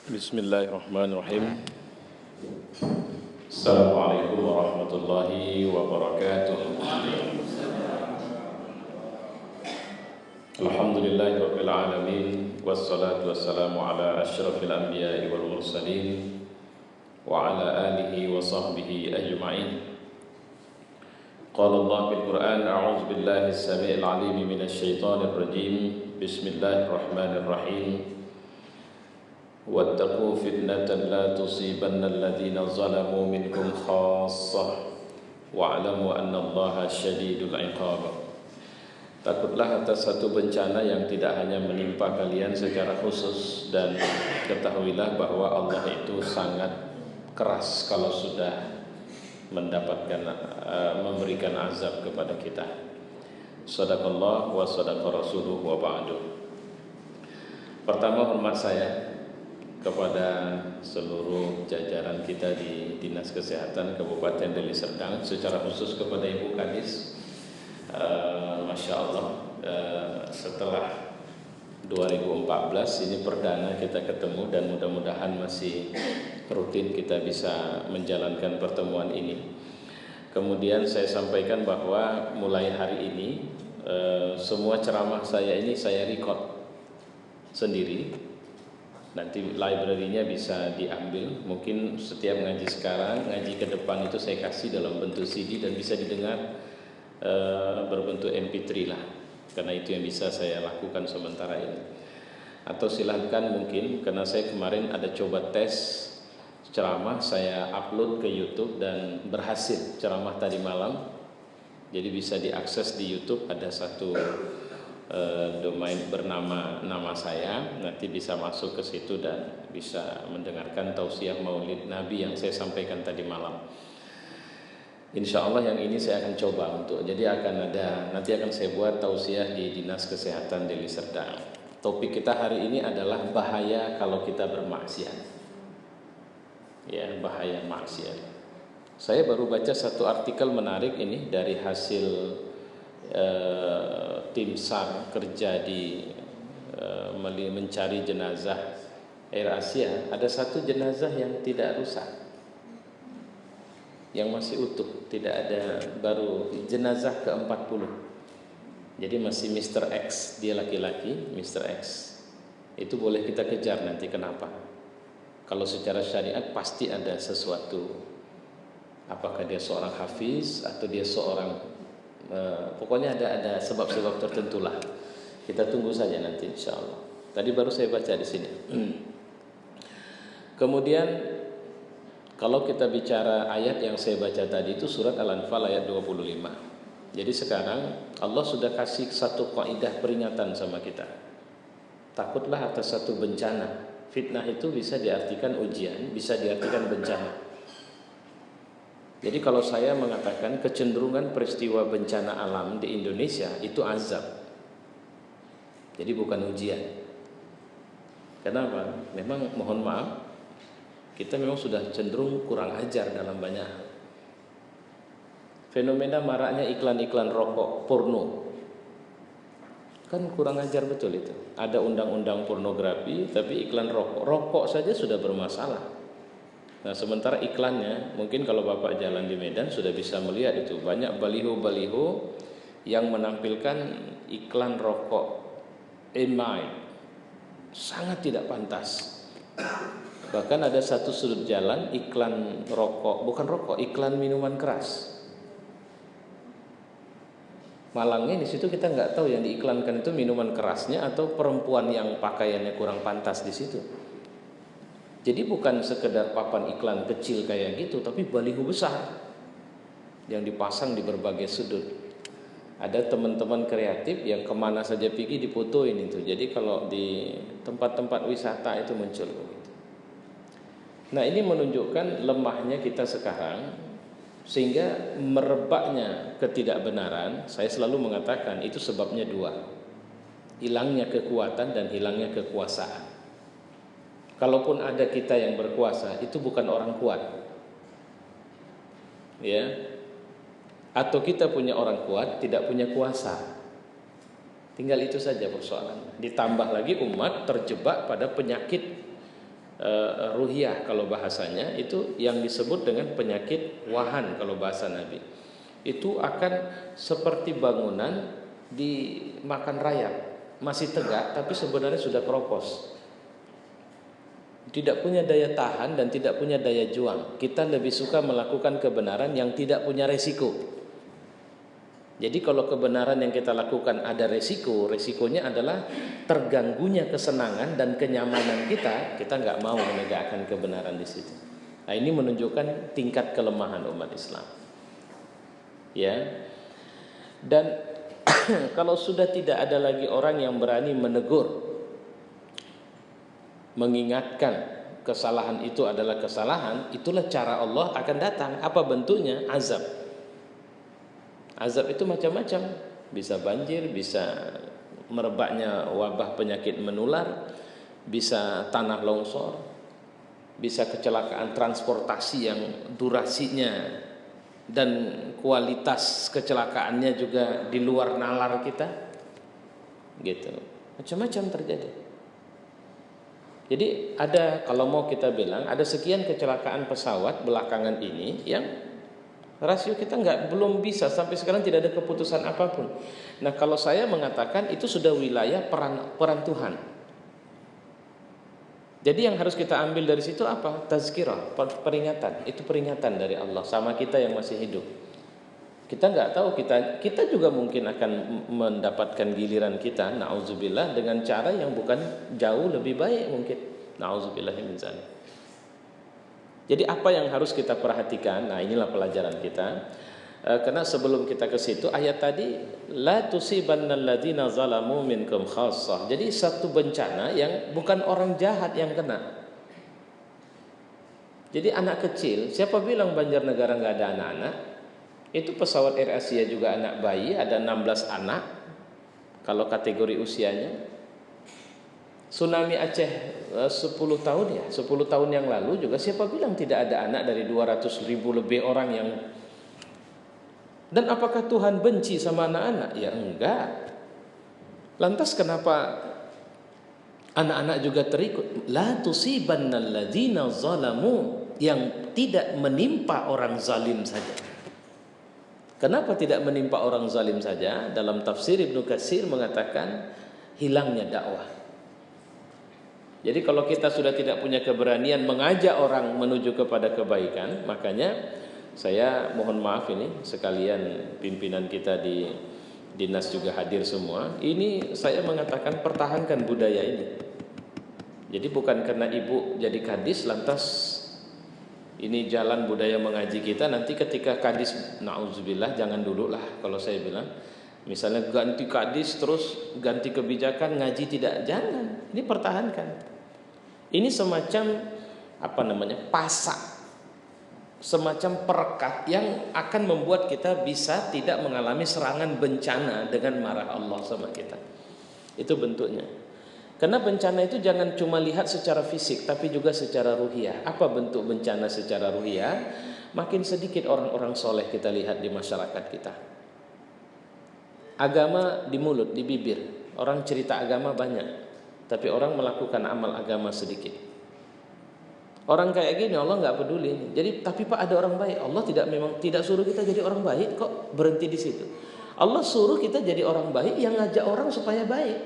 Bismillahirrahmanirrahim. Assalamualaikum warahmatullahi wabarakatuh. Alhamdulillahirabbil alamin wassalatu wassalamu ala asyrafil anbiya'i wal mursalin wa ala alihi wa sahbihi ajma'in. Qala Allah fil Qur'an a'udzu billahi as-sami'il 'alim minasy syaithanir rajim. Bismillahirrahmanirrahim. واتقوا فتنة لا تصيبن الذين ظلموا منكم خاصة واعلموا أن الله شديد العقاب. Takutlah atas satu bencana yang tidak hanya menimpa kalian secara khusus, dan ketahuilah bahwa Allah itu sangat keras kalau sudah memberikan azab kepada kita. Shadaqallah wa shadaqa rasuluhu wa ba'du. Pertama, hormat saya kepada seluruh jajaran kita di Dinas Kesehatan Kabupaten Deli Serdang, secara khusus kepada Ibu Kadis. Masya Allah, setelah 2014 ini perdana kita ketemu, dan mudah-mudahan masih rutin kita bisa menjalankan pertemuan ini. Kemudian saya sampaikan bahwa mulai hari ini semua ceramah saya ini saya record sendiri. Nanti library-nya bisa diambil. Mungkin setiap ngaji sekarang, ngaji ke depan itu saya kasih dalam bentuk CD dan bisa didengar berbentuk MP3 lah. Karena itu yang bisa saya lakukan sementara ini. Atau silahkan mungkin, karena saya kemarin ada coba tes ceramah, saya upload ke YouTube dan berhasil ceramah tadi malam. Jadi bisa diakses di YouTube, ada satu domain bernama nama saya, nanti bisa masuk ke situ dan bisa mendengarkan tausiah Maulid Nabi yang saya sampaikan tadi malam. Insya Allah yang ini saya akan coba jadi nanti akan saya buat tausiah di Dinas Kesehatan Deli Serdang. Topik kita hari ini adalah bahaya kalau kita bermaksiat. Ya, bahaya maksiat. Saya baru baca satu artikel menarik ini dari hasil tim SAR kerja di mencari jenazah Air Asia. Ada satu jenazah yang tidak rusak, yang masih utuh, tidak ada, baru jenazah ke-40. Jadi masih Mr. X, dia laki-laki, Mr. X. Itu boleh kita kejar nanti. Kenapa? Kalau secara syariat pasti ada sesuatu. Apakah dia seorang hafiz atau dia seorang pokoknya ada sebab-sebab tertentu lah. Kita tunggu saja nanti insya Allah. Tadi baru saya baca di sini. Kemudian kalau kita bicara ayat yang saya baca tadi itu surat Al-Anfal ayat 25. Jadi sekarang Allah sudah kasih satu kaidah peringatan sama kita. Takutlah atas satu bencana. Fitnah itu bisa diartikan ujian, bisa diartikan bencana. Jadi kalau saya mengatakan kecenderungan peristiwa bencana alam di Indonesia itu azab, jadi bukan ujian. Kenapa? Memang mohon maaf, kita memang sudah cenderung kurang ajar dalam banyak hal. Fenomena maraknya iklan-iklan rokok porno, kan kurang ajar betul itu. Ada undang-undang pornografi, tapi iklan rokok saja sudah bermasalah. Nah, sementara iklannya, mungkin kalau Bapak jalan di Medan sudah bisa melihat itu, banyak baliho-baliho yang menampilkan iklan rokok Emai, sangat tidak pantas. Bahkan ada satu sudut jalan iklan rokok, bukan rokok, iklan minuman keras. Malangnya di situ kita nggak tahu yang diiklankan itu minuman kerasnya atau perempuan yang pakaiannya kurang pantas di situ. Jadi bukan sekedar papan iklan kecil kayak gitu, tapi baliho besar yang dipasang di berbagai sudut. Ada teman-teman kreatif yang kemana saja pergi difotoin itu. Jadi kalau di tempat-tempat wisata itu muncul begitu. Nah, ini menunjukkan lemahnya kita sekarang, sehingga merebaknya ketidakbenaran. Saya selalu mengatakan itu sebabnya dua: hilangnya kekuatan dan hilangnya kekuasaan. Kalaupun ada kita yang berkuasa, itu bukan orang kuat, ya. Atau kita punya orang kuat, tidak punya kuasa. Tinggal itu saja persoalannya. Ditambah lagi umat terjebak pada penyakit ruhiyah kalau bahasanya, itu yang disebut dengan penyakit wahan kalau bahasa Nabi. Itu akan seperti bangunan dimakan rayap, masih tegak tapi sebenarnya sudah keropos, tidak punya daya tahan dan tidak punya daya juang. Kita lebih suka melakukan kebenaran yang tidak punya resiko. Jadi kalau kebenaran yang kita lakukan ada resiko, resikonya adalah terganggunya kesenangan dan kenyamanan kita nggak mau menegakkan kebenaran di situ. Nah, ini menunjukkan tingkat kelemahan umat Islam. Ya. Dan kalau sudah tidak ada lagi orang yang berani menegur, mengingatkan kesalahan itu adalah kesalahan, itulah cara Allah akan datang. Apa bentuknya? Azab. Azab itu macam-macam, bisa banjir, bisa merebaknya wabah penyakit menular, bisa tanah longsor, bisa kecelakaan transportasi yang durasinya dan kualitas kecelakaannya juga di luar nalar kita, gitu. Macam-macam terjadi. Jadi ada, kalau mau kita bilang, ada sekian kecelakaan pesawat belakangan ini yang rasio kita belum bisa, sampai sekarang tidak ada keputusan apapun. Nah, kalau saya mengatakan itu sudah wilayah peran Tuhan. Jadi yang harus kita ambil dari situ apa? Tazkirah, peringatan. Itu peringatan dari Allah sama kita yang masih hidup. Kita nggak tahu, kita juga mungkin akan mendapatkan giliran kita, na'udzubillah, dengan cara yang bukan jauh lebih baik mungkin. Na'udzubillah min dzalik. Jadi apa yang harus kita perhatikan? Nah, inilah pelajaran kita. Karena sebelum kita ke situ, ayat tadi la tusibannal ladzina zalamu minkum khassah. Jadi satu bencana yang bukan orang jahat yang kena. Jadi anak kecil, siapa bilang Banjarnegara nggak ada anak-anak? Itu pesawat Air Asia juga anak bayi, ada 16 anak kalau kategori usianya. Tsunami Aceh 10 tahun ya, 10 tahun yang lalu juga siapa bilang tidak ada anak dari 200 ribu lebih orang yang. Dan apakah Tuhan benci sama anak-anak? Ya enggak. Lantas kenapa anak-anak juga terikut? La tusibannal ladzina zalamu, yang tidak menimpa orang zalim saja. Kenapa tidak menimpa orang zalim saja? Dalam tafsir Ibnu Katsir mengatakan hilangnya dakwah. Jadi kalau kita sudah tidak punya keberanian mengajak orang menuju kepada kebaikan, makanya saya mohon maaf ini sekalian pimpinan kita di dinas juga hadir semua. Ini saya mengatakan pertahankan budaya ini. Jadi bukan karena ibu jadi kadis lantas ini jalan budaya mengaji kita, nanti ketika kadis na'udzubillah jangan dulu lah kalau saya bilang. Misalnya ganti kadis terus ganti kebijakan ngaji tidak, jangan. Ini pertahankan. Ini semacam pasak, semacam perekat yang akan membuat kita bisa tidak mengalami serangan bencana dengan marah Allah sama kita. Itu bentuknya. Karena bencana itu jangan cuma lihat secara fisik tapi juga secara ruhiyah. Apa bentuk bencana secara ruhiyah? Makin sedikit orang-orang soleh kita lihat di masyarakat kita. Agama di mulut, di bibir. Orang cerita agama banyak, tapi orang melakukan amal agama sedikit. Orang kayak gini Allah nggak peduli. Jadi tapi Pak ada orang baik. Allah memang tidak suruh kita jadi orang baik kok, berhenti di situ. Allah suruh kita jadi orang baik yang ngajak orang supaya baik.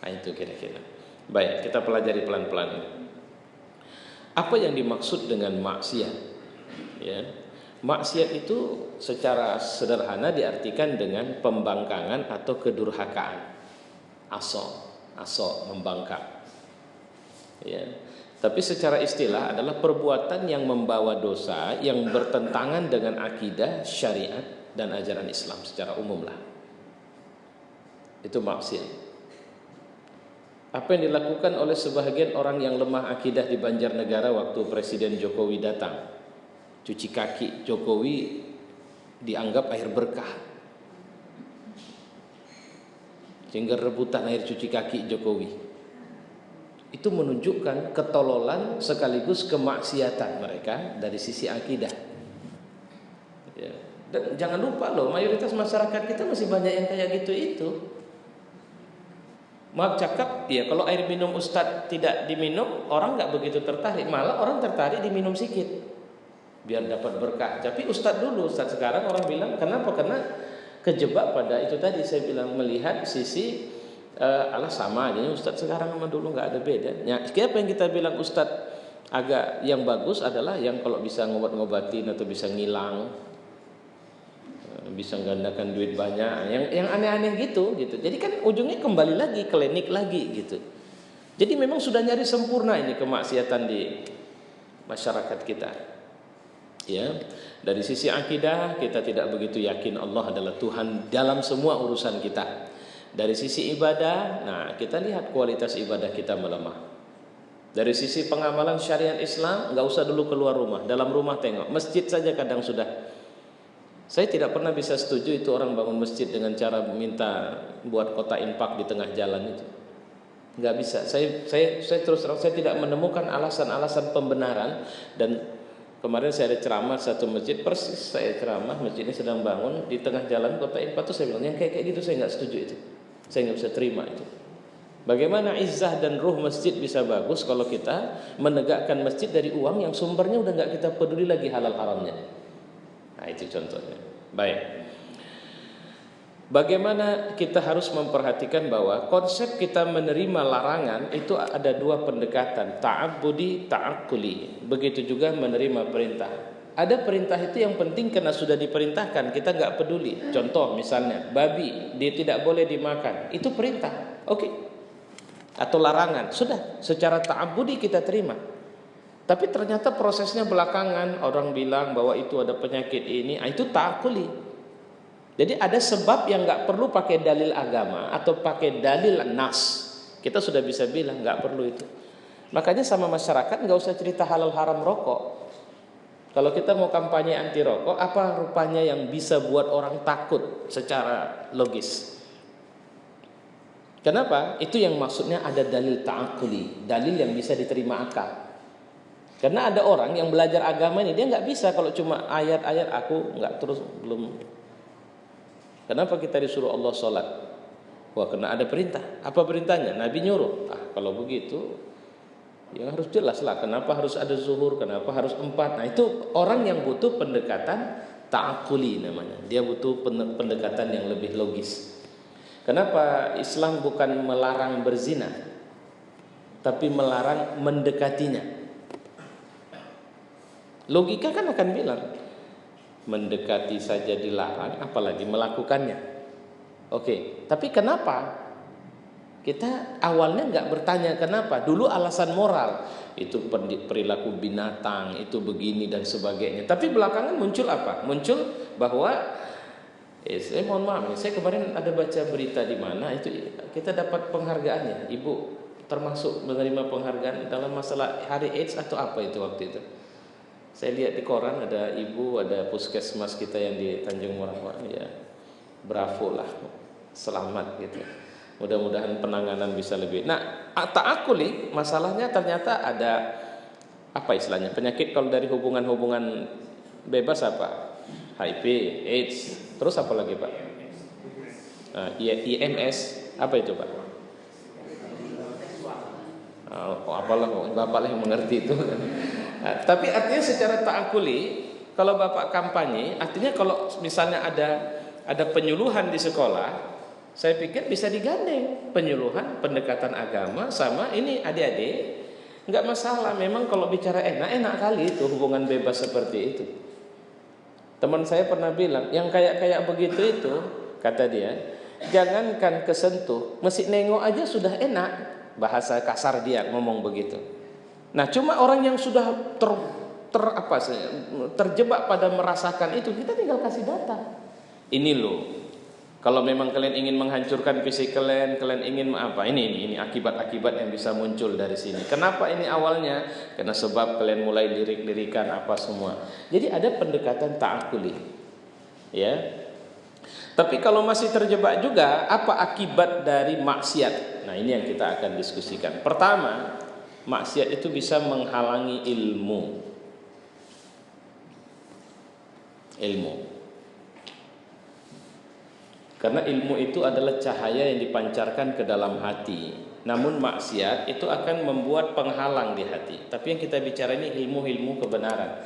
Nah itu kira-kira. Baik, kita pelajari pelan-pelan. Apa yang dimaksud dengan maksiat? Ya. Maksiat itu secara sederhana diartikan dengan pembangkangan atau kedurhakaan. Aso membangkang. Ya. Tapi secara istilah adalah perbuatan yang membawa dosa yang bertentangan dengan akidah, syariat dan ajaran Islam secara umum lah. Itu maksiat. Apa yang dilakukan oleh sebahagian orang yang lemah akidah di Banjarnegara waktu Presiden Jokowi datang, cuci kaki Jokowi dianggap air berkah, sehingga rebutan air cuci kaki Jokowi. Itu menunjukkan ketololan sekaligus kemaksiatan mereka dari sisi akidah. Ya. Dan jangan lupa loh, mayoritas masyarakat kita masih banyak yang kayak gitu itu. Maaf cakap, ya kalau air minum Ustadz tidak diminum, orang nggak begitu tertarik. Malah orang tertarik diminum sikit, biar dapat berkah. Tapi Ustadz dulu, Ustadz sekarang orang bilang, kenapa? Karena kejebak pada itu tadi saya bilang, melihat sisi Allah sama aja. Ustadz sekarang sama dulu nggak ada bedanya. Siapa yang kita bilang Ustadz agak yang bagus adalah yang kalau bisa ngobat-ngobatin atau bisa ngilang, bisa menggandakan duit banyak, yang aneh-aneh gitu. Jadi kan ujungnya kembali lagi klinik lagi gitu. Jadi memang sudah nyari sempurna ini kemaksiatan di masyarakat kita. Ya, dari sisi akidah kita tidak begitu yakin Allah adalah Tuhan dalam semua urusan kita. Dari sisi ibadah, nah kita lihat kualitas ibadah kita melemah. Dari sisi pengamalan syariat Islam, nggak usah dulu keluar rumah, dalam rumah tengok masjid saja kadang sudah. Saya tidak pernah bisa setuju itu orang bangun masjid dengan cara minta buat kotak infak di tengah jalan itu. Nggak bisa. Saya terus terang saya tidak menemukan alasan-alasan pembenaran. Dan kemarin saya ada ceramah satu masjid, persis saya ceramah masjidnya sedang bangun di tengah jalan kotak infak itu, saya bilang yang kayak gitu saya nggak setuju itu. Saya nggak bisa terima itu. Bagaimana izzah dan ruh masjid bisa bagus kalau kita menegakkan masjid dari uang yang sumbernya udah nggak kita peduli lagi halal haramnya. Nah itu contohnya. Baik. Bagaimana kita harus memperhatikan bahwa konsep kita menerima larangan itu ada dua pendekatan, ta'abbudi, ta'akkuli. Begitu juga menerima perintah. Ada perintah itu yang penting karena sudah diperintahkan, kita nggak peduli. Contoh misalnya babi, dia tidak boleh dimakan, itu perintah, oke. Atau larangan, sudah secara ta'abbudi kita terima. Tapi ternyata prosesnya belakangan orang bilang bahwa itu ada penyakit ini, itu ta'akkuli. Jadi ada sebab yang nggak perlu pakai dalil agama atau pakai dalil nas. Kita sudah bisa bilang nggak perlu itu. Makanya sama masyarakat nggak usah cerita halal haram rokok. Kalau kita mau kampanye anti rokok, apa rupanya yang bisa buat orang takut secara logis? Kenapa? Itu yang maksudnya ada dalil ta'akkuli, dalil yang bisa diterima akal. Karena ada orang yang belajar agama ini dia nggak bisa kalau cuma ayat-ayat aku nggak terus belum. Kenapa kita disuruh Allah sholat? Wah, karena ada perintah. Apa perintahnya? Nabi nyuruh. Kalau begitu, ya harus jelas lah. Kenapa harus ada zuhur? Kenapa harus 4? Nah itu orang yang butuh pendekatan ta'akkuli namanya. Dia butuh pendekatan yang lebih logis. Kenapa Islam bukan melarang berzina, tapi melarang mendekatinya? Logika kan akan bilang mendekati saja dilarang, apalagi melakukannya. Oke, tapi kenapa? Kita awalnya nggak bertanya kenapa. Dulu alasan moral, itu perilaku binatang, itu begini dan sebagainya. Tapi belakangan muncul apa? Muncul bahwa saya mohon maaf, saya kemarin ada baca berita di mana itu kita dapat penghargaannya. Ibu termasuk menerima penghargaan dalam masalah Hari AIDS atau apa itu waktu itu. Saya lihat di koran ada ibu, ada puskesmas kita yang di Tanjung Morawak, ya bravo lah, selamat gitu. Mudah-mudahan penanganan bisa lebih. Nah, ta'akkuli masalahnya ternyata ada apa istilahnya? Penyakit kalau dari hubungan-hubungan bebas apa? HIV, AIDS, terus apa lagi Pak? IMS, apa itu Pak? Apalah, Bapak lah yang mengerti itu. Nah, tapi artinya secara ta'akkuli, kalau Bapak kampanye, artinya kalau misalnya ada penyuluhan di sekolah, saya pikir bisa digandeng penyuluhan, pendekatan agama sama ini adik-adik, nggak masalah. Memang kalau bicara enak kali itu hubungan bebas seperti itu. Teman saya pernah bilang, yang kayak begitu itu, kata dia, jangankan kesentuh, mesti nengok aja sudah enak. Bahasa kasar dia ngomong begitu. Nah, cuma orang yang sudah terjebak pada merasakan itu, kita tinggal kasih data. Ini loh, kalau memang kalian ingin menghancurkan fisik kalian ingin apa? Ini akibat-akibat yang bisa muncul dari sini. Kenapa ini awalnya? Karena sebab kalian mulai lirik-lirikan apa semua. Jadi ada pendekatan ta'akkuli. Ya. Tapi kalau masih terjebak juga, apa akibat dari maksiat? Nah, ini yang kita akan diskusikan. Pertama, maksiat itu bisa menghalangi ilmu. Karena ilmu itu adalah cahaya yang dipancarkan ke dalam hati. Namun maksiat itu akan membuat penghalang di hati. Tapi yang kita bicara ini ilmu-ilmu kebenaran,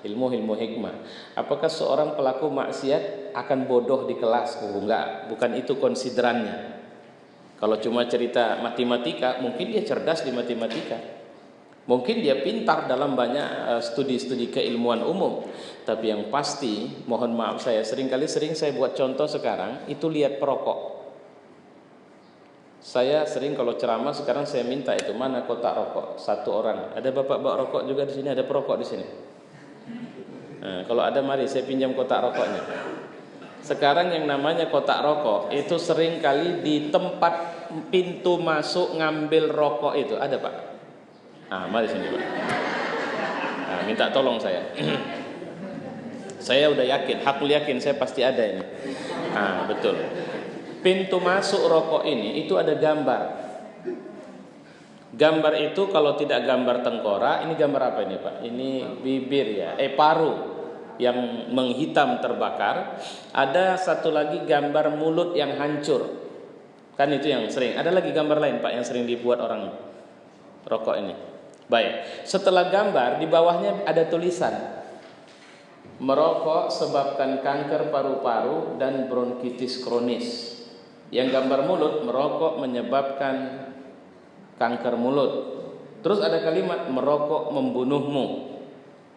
ilmu-ilmu hikmah. Apakah seorang pelaku maksiat akan bodoh di kelas? Enggak, bukan itu konsiderannya. Kalau cuma cerita matematika, mungkin dia cerdas di matematika. Mungkin dia pintar dalam banyak studi-studi keilmuan umum. Tapi yang pasti, mohon maaf sering saya buat contoh sekarang, itu lihat perokok. Saya sering kalau ceramah sekarang saya minta itu, mana kotak rokok? Satu orang. Ada bapak bawa rokok juga di sini, ada perokok di sini. Nah, kalau ada mari saya pinjam kotak rokoknya. Sekarang yang namanya kotak rokok itu sering kali di tempat pintu masuk ngambil rokok itu ada, Pak. Ah, mari sini, Pak. Nah, minta tolong saya. Saya udah yakin, hakul yakin saya pasti ada ini. Ah, betul. Pintu masuk rokok ini itu ada gambar. Gambar itu kalau tidak gambar tengkorak, ini gambar apa ini, Pak? Ini bibir ya, paru yang menghitam terbakar. Ada satu lagi gambar mulut yang hancur. Kan itu yang sering. Ada lagi gambar lain, Pak, yang sering dibuat orang rokok ini. Baik, setelah gambar di bawahnya ada tulisan, merokok sebabkan kanker paru-paru dan bronkitis kronis. Yang gambar mulut, merokok menyebabkan kanker mulut. Terus ada kalimat, merokok membunuhmu.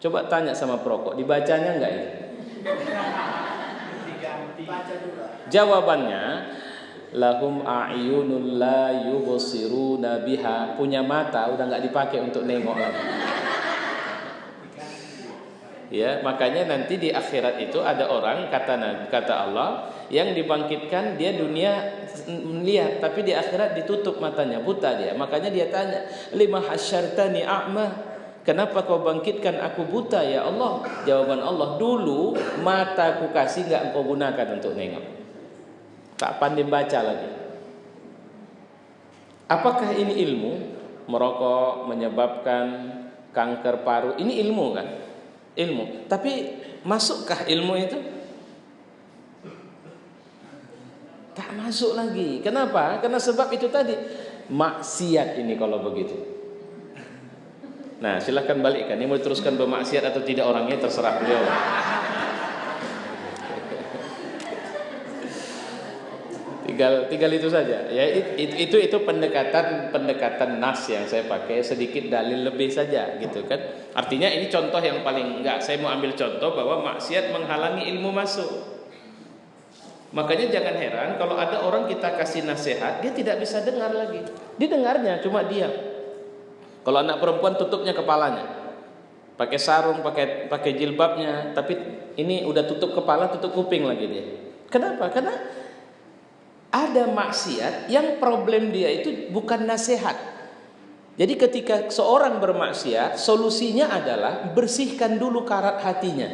Coba tanya sama perokok, dibacanya enggak ini? Jawabannya, lahum a'yunul la yubsiruna biha, punya mata udah enggak dipakai untuk nengok lagi. Ya, makanya nanti di akhirat itu ada orang kata Allah yang dibangkitkan, dia dunia melihat tapi di akhirat ditutup matanya, buta dia. Makanya dia tanya, lima hasyartani a'ma, kenapa kau bangkitkan aku buta ya Allah? Jawaban Allah, dulu mataku kasih enggak engkau gunakan untuk nengok, tak pandai baca lagi. Apakah ini ilmu? Merokok menyebabkan kanker paru, ini ilmu kan? Ilmu. Tapi masukkah ilmu itu? Tak masuk lagi. Kenapa? Karena sebab itu tadi, maksiat ini kalau begitu. Nah, silahkan balikkan. Ini mau teruskan bermaksiat atau tidak orangnya terserah beliau. Tinggal itu saja. Ya, itu pendekatan nas yang saya pakai, sedikit dalil lebih saja gitu kan. Artinya ini contoh yang paling enggak, saya mau ambil contoh bahwa maksiat menghalangi ilmu masuk. Makanya jangan heran kalau ada orang kita kasih nasihat, dia tidak bisa dengar lagi. Didengarnya cuma diam. Kalau anak perempuan tutupnya kepalanya. Pakai sarung, pakai jilbabnya, tapi ini udah tutup kepala, tutup kuping lagi dia. Kenapa? Karena ada maksiat yang problem dia itu bukan nasihat. Jadi ketika seorang bermaksiat, solusinya adalah bersihkan dulu karat hatinya.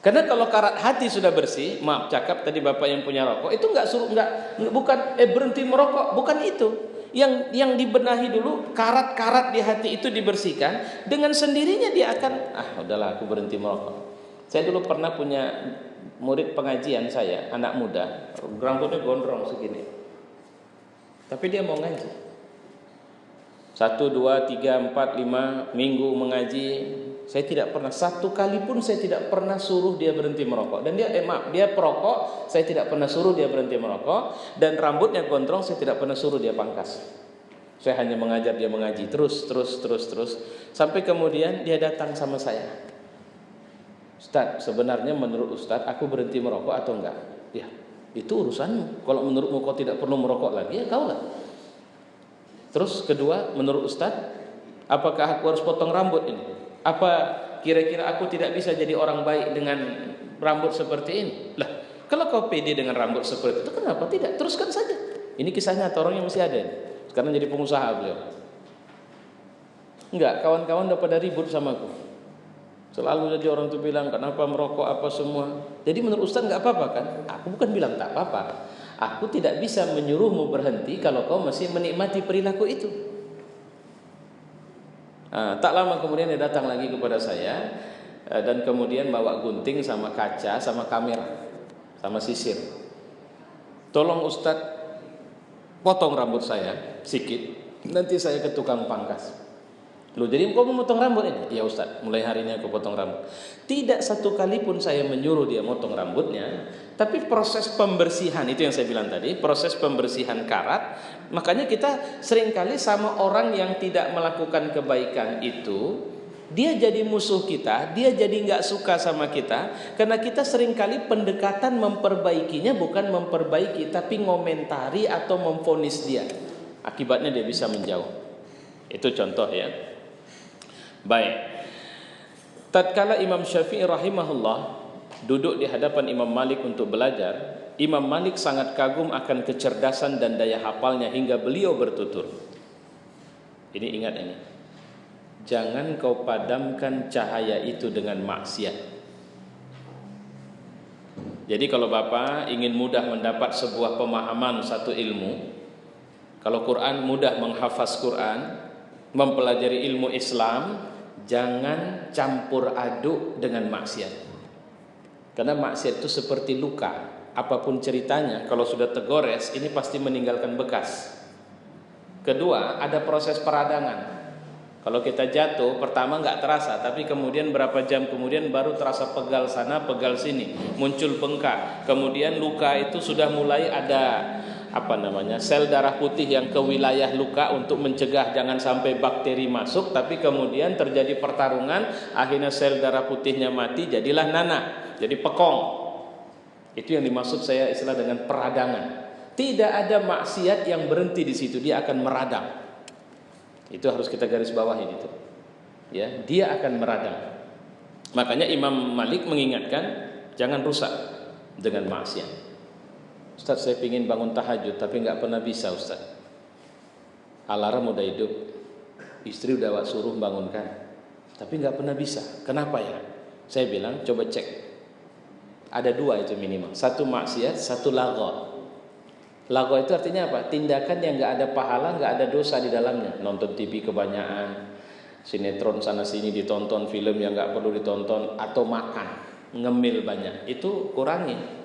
Karena kalau karat hati sudah bersih, maaf cakap tadi bapak yang punya rokok, itu bukan berhenti merokok, bukan itu. Yang dibenahi dulu, karat-karat di hati itu dibersihkan, dengan sendirinya dia akan, udahlah aku berhenti merokok. Saya dulu pernah punya murid pengajian saya, anak muda, rambutnya gondrong segini. Tapi dia mau ngaji. 1, 2, 3, 4, 5 minggu mengaji, saya tidak pernah, satu kali pun saya tidak pernah suruh dia berhenti merokok. Dan dia perokok, saya tidak pernah suruh dia berhenti merokok. Dan rambutnya gondrong, saya tidak pernah suruh dia pangkas. Saya hanya mengajar dia mengaji terus. Sampai kemudian dia datang sama saya. Ustaz, sebenarnya menurut Ustaz aku berhenti merokok atau enggak? Ya, itu urusanmu. Kalau menurutmu kau tidak perlu merokok lagi, ya kaulah. Terus kedua, menurut Ustaz, apakah aku harus potong rambut ini? Apa kira-kira aku tidak bisa jadi orang baik dengan rambut seperti ini? Lah, kalau kau pede dengan rambut seperti itu, kenapa tidak? Teruskan saja. Ini kisahnya atau orang yang masih ada. Sekarang jadi pengusaha beliau. Enggak, kawan-kawan udah pada ribut sama aku. Selalu jadi orang tuh bilang, kenapa merokok apa semua. Jadi menurut Ustaz enggak apa-apa kan? Aku bukan bilang tak apa-apa. Aku tidak bisa menyuruhmu berhenti kalau kau masih menikmati perilaku itu. Tak lama kemudian dia datang lagi kepada saya dan kemudian bawa gunting sama kaca sama kamera sama sisir. tolong Ustadz potong rambut saya sikit, nanti saya ke tukang pangkas. Loh, jadi kau mau potong rambut ini? Ya Ustaz, mulai hari ini aku potong rambut. Tidak satu kali pun saya menyuruh dia potong rambutnya, tapi proses pembersihan, itu yang saya bilang tadi, proses pembersihan karat. Makanya kita seringkali sama orang yang tidak melakukan kebaikan itu, dia jadi musuh kita, dia jadi nggak suka sama kita, karena kita seringkali pendekatan memperbaikinya bukan memperbaiki, tapi ngomentari atau memvonis dia. Akibatnya dia bisa menjauh. Itu contoh ya. Baik. Tatkala Imam Syafi'i rahimahullah duduk di hadapan Imam Malik untuk belajar, Imam Malik sangat kagum akan kecerdasan dan daya hafalnya hingga beliau bertutur. Ini ingat ini. Jangan kau padamkan cahaya itu dengan maksiat. Jadi kalau Bapak ingin mudah mendapat sebuah pemahaman satu ilmu, kalau Quran mudah menghafaz Quran, mempelajari ilmu Islam, jangan campur aduk dengan maksiat. Karena maksiat itu seperti luka, apapun ceritanya, kalau sudah tergores ini pasti meninggalkan bekas. Kedua, ada proses peradangan. Kalau kita jatuh, pertama nggak terasa, tapi kemudian berapa jam kemudian baru terasa pegal sana, pegal sini, muncul bengkak. Kemudian luka itu sudah mulai ada sel darah putih yang ke wilayah luka untuk mencegah jangan sampai bakteri masuk, tapi kemudian terjadi pertarungan, akhirnya sel darah putihnya mati, jadilah nanah, jadi pekong. Itu yang dimaksud saya istilah dengan peradangan. Tidak ada maksiat yang berhenti di situ, dia akan meradang. Itu harus kita garis bawahi itu. Ya, dia akan meradang. Makanya Imam Malik mengingatkan jangan rusak dengan maksiat. Ustaz, saya ingin bangun tahajud tapi nggak pernah bisa Ustaz. Alarm udah hidup, istri udah suruh bangunkan, tapi nggak pernah bisa. Kenapa ya? Saya bilang coba cek. Ada dua itu minimal. Satu maksiat, satu lagho. Lagho itu artinya apa? Tindakan yang nggak ada pahala, nggak ada dosa di dalamnya. Nonton TV kebanyakan, sinetron sana sini ditonton, film yang nggak perlu ditonton, atau makan, ngemil banyak. Itu kurangi.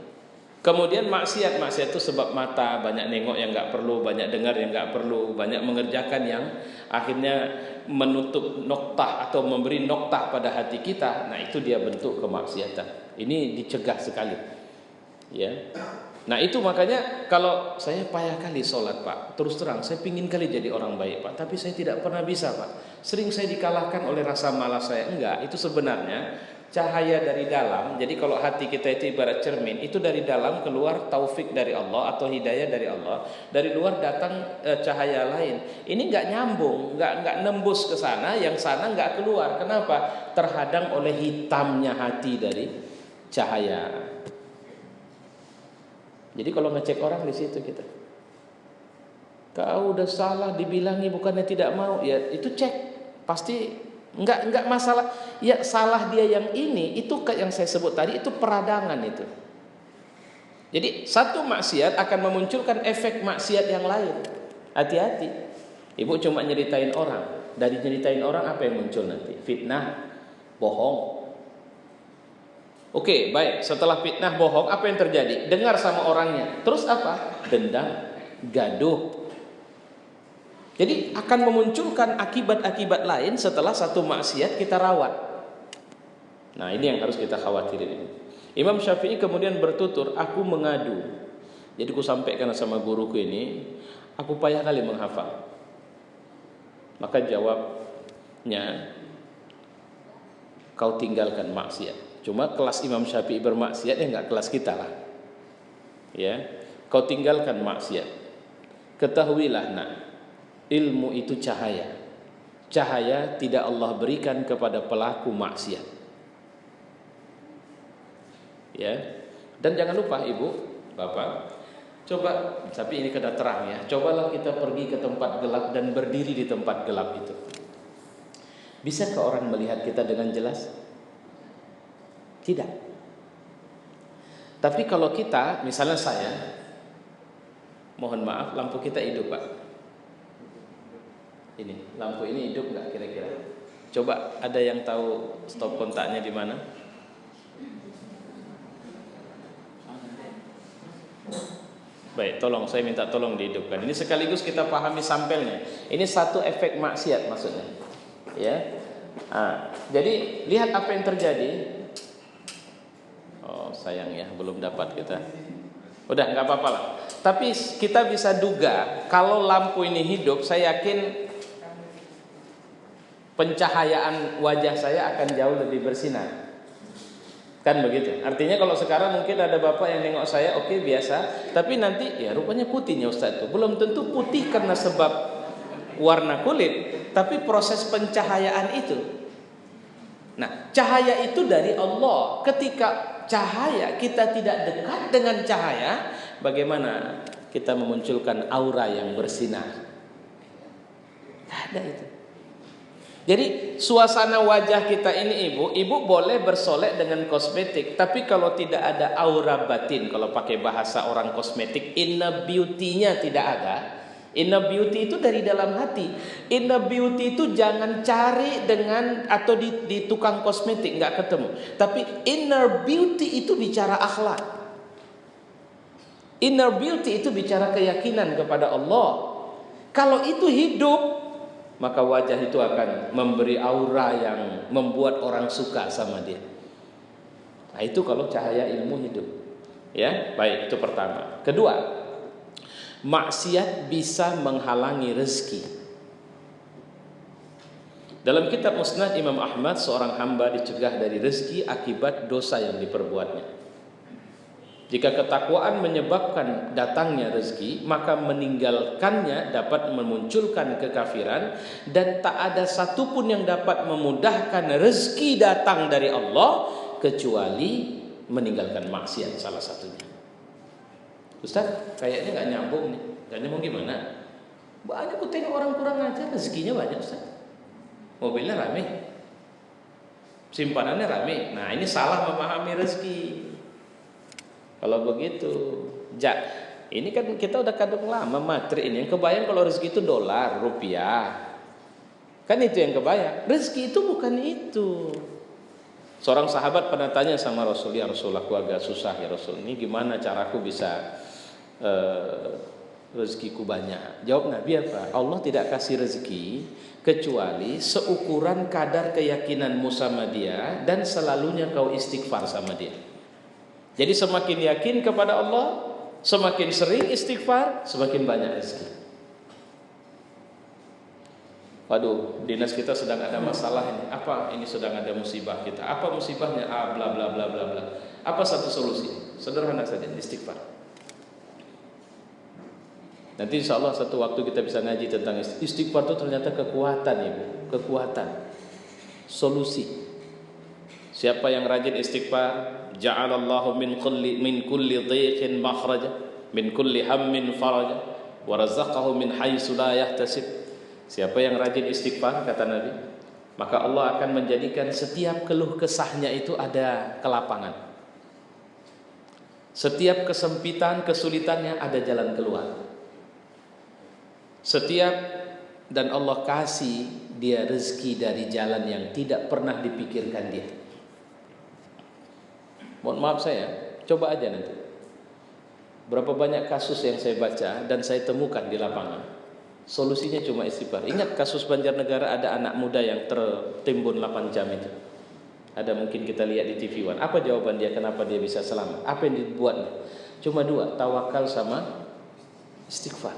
Kemudian maksiat itu sebab mata, banyak nengok yang nggak perlu, banyak dengar yang nggak perlu, banyak mengerjakan yang akhirnya menutup noktah atau memberi noktah pada hati kita. Nah itu dia bentuk kemaksiatan. Ini dicegah sekali. Ya. Nah itu makanya kalau saya payah kali sholat Pak, terus terang saya pingin kali jadi orang baik Pak, tapi saya tidak pernah bisa Pak. Sering saya dikalahkan oleh rasa malas saya. Enggak, itu sebenarnya cahaya dari dalam. Jadi kalau hati kita itu ibarat cermin, itu dari dalam keluar taufik dari Allah atau hidayah dari Allah, dari luar datang cahaya lain. Ini nggak nyambung, nggak nembus ke sana, yang sana nggak keluar. Kenapa? Terhadang oleh hitamnya hati dari cahaya. Jadi kalau ngecek orang di situ kita, kau udah salah dibilangi bukannya tidak mau, ya itu cek, pasti enggak masalah. Ya salah dia yang ini, itu yang saya sebut tadi itu peradangan itu. Jadi satu maksiat akan memunculkan efek maksiat yang lain. Hati-hati. Ibu cuma nyeritain orang, dari nyeritain orang apa yang muncul nanti? Fitnah, bohong. Oke, baik. Setelah fitnah, bohong, apa yang terjadi? Dengar sama orangnya. Terus apa? Dendam, gaduh. Jadi akan memunculkan akibat-akibat lain setelah satu maksiat kita rawat. Nah, ini yang harus kita khawatirin. Imam Syafi'i kemudian bertutur, aku mengadu. Jadi aku sampaikan sama guruku ini, aku payah kali menghafal. Maka jawabnya, kau tinggalkan maksiat. Cuma kelas Imam Syafi'i bermaksiat ya nggak kelas kita lah. Ya, kau tinggalkan maksiat. Ketahuilah nak, ilmu itu cahaya. Cahaya tidak Allah berikan kepada pelaku maksiat. Ya, dan jangan lupa ibu, bapak, coba, tapi ini kada terang ya. Cobalah kita pergi ke tempat gelap dan berdiri di tempat gelap itu. Bisakah orang melihat kita dengan jelas? Tidak. Tapi kalau kita, misalnya saya, mohon maaf, lampu kita hidup Pak. Ini, lampu ini hidup nggak kira-kira? Coba ada yang tahu stop kontaknya di mana? Baik, tolong saya minta tolong dihidupkan. Ini sekaligus kita pahami sampelnya. Ini satu efek maksiat maksudnya. Ya. Jadi lihat apa yang terjadi. Oh, sayang ya, belum dapat kita. Udah, nggak apa-apa lah. Tapi kita bisa duga kalau lampu ini hidup, saya yakin pencahayaan wajah saya akan jauh lebih bersinar. Kan begitu. Artinya kalau sekarang mungkin ada bapak yang nengok saya, oke, biasa, tapi nanti ya rupanya putihnya Ustaz itu. Belum tentu putih karena sebab warna kulit, tapi proses pencahayaan itu. Nah, cahaya itu dari Allah. Ketika cahaya kita tidak dekat dengan cahaya, bagaimana kita memunculkan aura yang bersinar? Tidak ada itu. Jadi suasana wajah kita ini ibu boleh bersolek dengan kosmetik, tapi kalau tidak ada aura batin, kalau pakai bahasa orang kosmetik, inner beauty-nya tidak ada. Inner beauty itu dari dalam hati. Inner beauty itu jangan cari dengan atau di tukang kosmetik, nggak ketemu. Tapi inner beauty itu bicara akhlak. Inner beauty itu bicara keyakinan kepada Allah. Kalau itu hidup, maka wajah itu akan memberi aura yang membuat orang suka sama dia. Nah, itu kalau cahaya ilmu hidup. Ya, baik, itu pertama. Kedua, maksiat bisa menghalangi rezeki. Dalam kitab Musnad Imam Ahmad, seorang hamba dicegah dari rezeki akibat dosa yang diperbuatnya. Jika ketakwaan menyebabkan datangnya rezeki, maka meninggalkannya dapat memunculkan kekafiran, dan tak ada satupun yang dapat memudahkan rezeki datang dari Allah kecuali meninggalkan maksiat salah satunya. Ustaz, kayaknya nggak nyambung nih. Nggak nyambung gimana? Banyak aku tengok orang kurang ajar, rezekinya banyak Ustaz. Mobilnya rame, simpanannya rame. Nah, ini salah memahami rezeki. Kalau begitu, ini kan kita udah kadung lama materi ini. Yang kebayang kalau rezeki itu dolar, rupiah. Kan itu yang kebayang. Rezeki itu bukan itu. Seorang sahabat pernah tanya sama Rasul, ya Rasul, aku agak susah ya Rasul. Ini gimana caraku bisa rezekiku banyak? Jawab Nabi apa? Allah tidak kasih rezeki kecuali seukuran kadar keyakinanmu sama dia dan selalunya kau istighfar sama dia. Jadi semakin yakin kepada Allah, semakin sering istighfar, semakin banyak rezeki. Waduh, dinas kita sedang ada masalah ini. Apa ini sedang ada musibah kita? Apa musibahnya? Bla bla bla bla bla. Apa satu solusi? Sederhana saja, istighfar. Nanti insya Allah satu waktu kita bisa ngaji tentang istighfar itu ternyata kekuatan, ibu, kekuatan, solusi. Siapa yang rajin istighfar, ja'alallahu min kulli dhiqin makhraja, min kulli hammin faraja, wa razaqahu min haitsu la yahtasib. Siapa yang rajin istighfar, kata Nabi, maka Allah akan menjadikan setiap keluh kesahnya itu ada kelapangan. Setiap kesempitan, kesulitannya ada jalan keluar. Dan Allah kasih dia rezeki dari jalan yang tidak pernah dipikirkan dia. Mohon maaf saya, coba aja nanti. Berapa banyak kasus yang saya baca dan saya temukan di lapangan, solusinya cuma istighfar. Ingat kasus Banjarnegara, ada anak muda yang tertimbun 8 jam itu. Ada mungkin kita lihat di TV One. Apa jawaban dia, kenapa dia bisa selamat? Apa yang dibuatnya? Cuma 2, tawakal sama istighfar.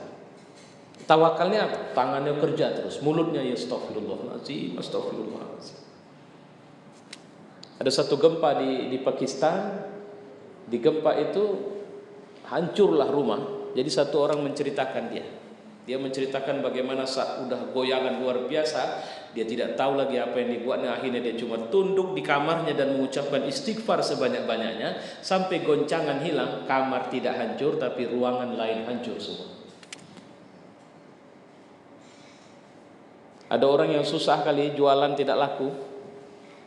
Tawakalnya apa? Tangannya kerja terus, mulutnya ya astagfirullahaladzim, astagfirullahaladzim. Ada satu gempa di Pakistan. Di gempa itu hancurlah rumah. Jadi satu orang menceritakan dia menceritakan bagaimana saat udah goyangan luar biasa, dia tidak tahu lagi apa yang dibuatnya. Akhirnya dia cuma tunduk di kamarnya dan mengucapkan istighfar sebanyak-banyaknya sampai goncangan hilang. Kamar tidak hancur, tapi ruangan lain hancur semua. Ada orang yang susah kali, jualan tidak laku.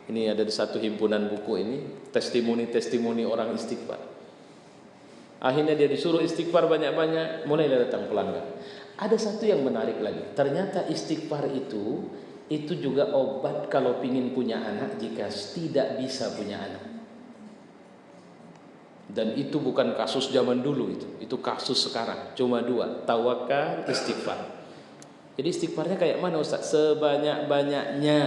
Ini ada di satu himpunan buku ini, testimoni orang istighfar. Akhirnya dia disuruh istighfar banyak-banyak, mulailah datang pelanggan. Ada satu yang menarik lagi, ternyata istighfar itu juga obat kalau pingin punya anak jika tidak bisa punya anak. Dan itu bukan kasus zaman dulu, itu kasus sekarang. Cuma dua, tawakal, istighfar. Jadi istighfarnya kayak mana Ustaz? Sebanyak-banyaknya.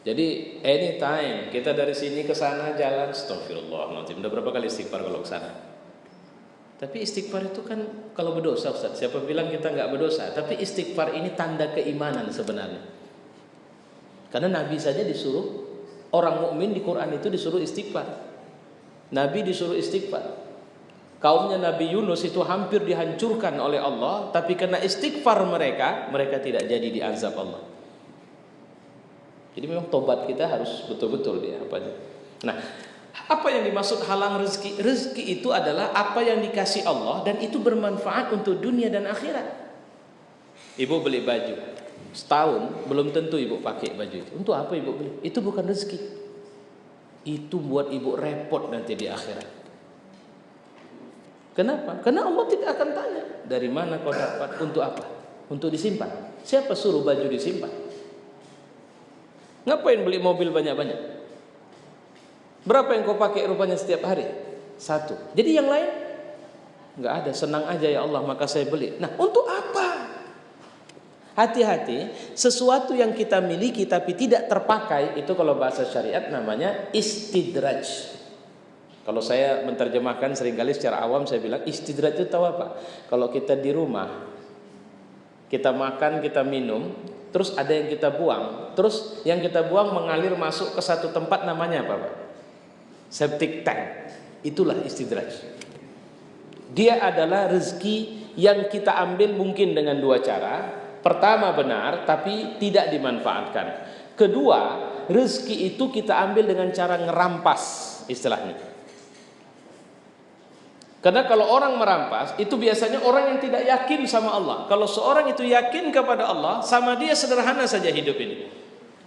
Jadi anytime kita dari sini ke sana jalan, astagfirullahaladzim. Udah berapa kali istighfar kalau ke sana? Tapi istighfar itu kan kalau berdosa Ustaz, siapa bilang kita nggak berdosa? Tapi istighfar ini tanda keimanan sebenarnya. Karena Nabi saja disuruh, orang mukmin di Quran itu disuruh istighfar. Nabi disuruh istighfar. Kaumnya Nabi Yunus itu hampir dihancurkan oleh Allah, tapi karena istighfar mereka tidak jadi diazab Allah. Jadi memang tobat kita harus betul-betul ya apanya. Nah, apa yang dimaksud halang rezeki? Rezeki itu adalah apa yang dikasih Allah dan itu bermanfaat untuk dunia dan akhirat. Ibu beli baju, setahun belum tentu ibu pakai baju itu. Untuk apa ibu beli? Itu bukan rezeki. Itu buat ibu repot nanti di akhirat. Kenapa? Karena Allah tidak akan tanya dari mana kau dapat, untuk apa? Untuk disimpan. Siapa suruh baju disimpan? Ngapain beli mobil banyak-banyak? Berapa yang kau pakai rupanya setiap hari? 1. Jadi yang lain nggak ada, senang aja ya Allah maka saya beli. Nah, untuk apa? Hati-hati, sesuatu yang kita miliki tapi tidak terpakai itu kalau bahasa syariat namanya istidraj. Kalau saya menerjemahkan seringkali secara awam saya bilang istidraj itu tahu apa? Kalau kita di rumah, kita makan, kita minum, terus ada yang kita buang, terus yang kita buang mengalir masuk ke satu tempat namanya apa Pak? Septic tank. Itulah istidraj. Dia adalah rezeki yang kita ambil mungkin dengan dua cara. Pertama benar tapi tidak dimanfaatkan. Kedua, rezeki itu kita ambil dengan cara ngerampas istilahnya. Karena kalau orang merampas itu biasanya orang yang tidak yakin sama Allah. Kalau seorang itu yakin kepada Allah, sama dia sederhana saja hidup ini.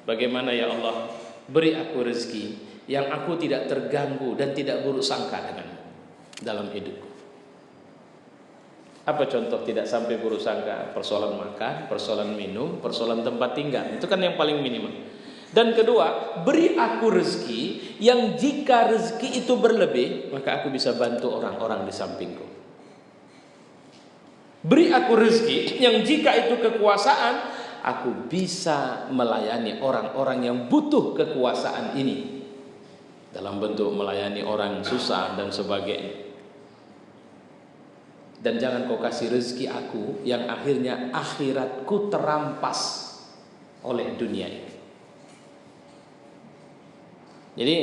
Bagaimana ya Allah, beri aku rezeki yang aku tidak terganggu dan tidak buruk sangka denganmu dalam hidupku. Apa contoh tidak sampai buruk sangka? Persoalan makan, persoalan minum, persoalan tempat tinggal. Itu kan yang paling minimal. Dan kedua, beri aku rezeki yang jika rezeki itu berlebih, maka aku bisa bantu orang-orang di sampingku. Beri aku rezeki yang jika itu kekuasaan, aku bisa melayani orang-orang yang butuh kekuasaan ini. Dalam bentuk melayani orang susah dan sebagainya. Dan jangan kau kasih rezeki aku yang akhirnya akhiratku terampas oleh dunia ini. Jadi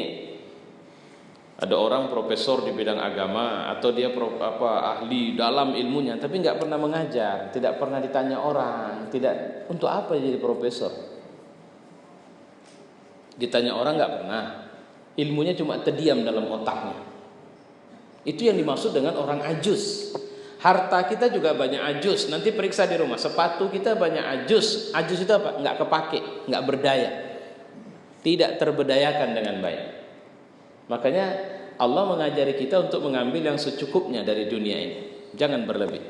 ada orang profesor di bidang agama atau dia ahli dalam ilmunya tapi nggak pernah mengajar, tidak pernah ditanya orang, tidak untuk apa jadi profesor? Ditanya orang nggak pernah, ilmunya cuma terdiam dalam otaknya. Itu yang dimaksud dengan orang ajus. Harta kita juga banyak ajus. Nanti periksa di rumah, sepatu kita banyak ajus. Ajus itu apa? Nggak kepake, nggak berdaya, tidak terberdayakan dengan baik. Makanya Allah mengajari kita untuk mengambil yang secukupnya dari dunia ini. Jangan berlebih.